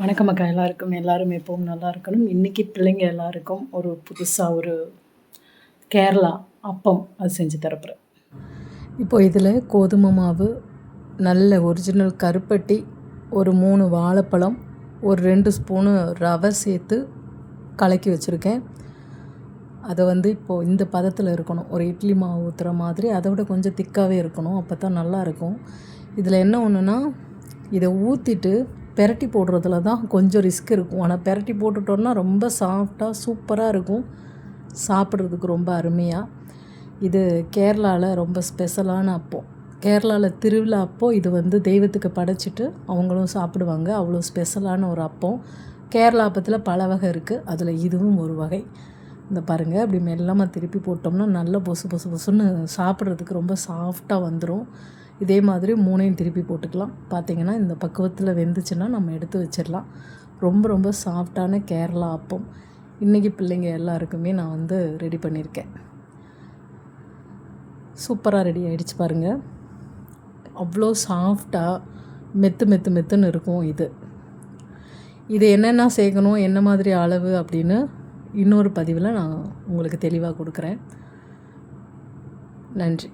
வணக்கம் அக்கா, எல்லாரும் எப்பவும் நல்லா இருக்கணும். இன்றைக்கி பிள்ளைங்க எல்லாருக்கும் ஒரு புதுசாக ஒரு கேரளா அப்பம் அது செஞ்சு தரப்புறேன். இப்போ இதில் கோதுமை மாவு, நல்ல ஒரிஜினல் கருப்பட்டி, ஒரு 3 வாழைப்பழம், ஒரு 2 ஸ்பூனு ரவை சேர்த்து கலக்கி வச்சுருக்கேன். அதை இப்போது இந்த பதத்தில் இருக்கணும். ஒரு இட்லி மாவு ஊற்றுற மாதிரி, அதை விட கொஞ்சம் திக்காகவே இருக்கணும். அப்போ தான் நல்லாயிருக்கும். இதில் என்ன ஒன்றுனா, இதை ஊற்றிட்டு பெரட்டி போடுறதுல தான் கொஞ்சம் ரிஸ்க் இருக்கும். ஆனால் பெரட்டி போட்டுட்டோன்னா ரொம்ப சாஃப்டாக சூப்பராக இருக்கும், சாப்பிட்றதுக்கு ரொம்ப அருமையாக. இது கேரளாவில் ரொம்ப ஸ்பெஷலான அப்பம். கேரளாவில் திருவிழா அப்போ இது தெய்வத்துக்கு படைச்சிட்டு அவங்களும் சாப்பிடுவாங்க. அவ்வளோ ஸ்பெஷலான ஒரு அப்பம். கேரளா அப்பத்தில் பல வகை இருக்குது, அதில் இதுவும் ஒரு வகை. இந்த பாருங்கள், அப்படி மெல்லமாக திருப்பி போட்டோம்னா நல்லா பொசு பொசு பொசுன்னு சாப்பிட்றதுக்கு ரொம்ப சாஃப்டாக வந்துடும். இதே மாதிரி 3ஐயும் திருப்பி போட்டுக்கலாம். பார்த்திங்கன்னா இந்த பக்குவத்தில் வெந்துச்சுன்னா நம்ம எடுத்து வச்சிடலாம். ரொம்ப ரொம்ப சாஃப்டான கேரளா அப்பம் இன்றைக்கி பிள்ளைங்க எல்லாருக்குமே நான் ரெடி பண்ணியிருக்கேன். சூப்பராக ரெடி ஆகிடுச்சு பாருங்கள். அவ்வளோ சாஃப்டாக மெத்துன்னு இருக்கும். இது என்னென்ன சேர்க்கணும், என்ன மாதிரி அளவு அப்படின்னு இன்னொரு பதிவில் நான் உங்களுக்கு தெளிவாக கொடுக்குறேன். நன்றி.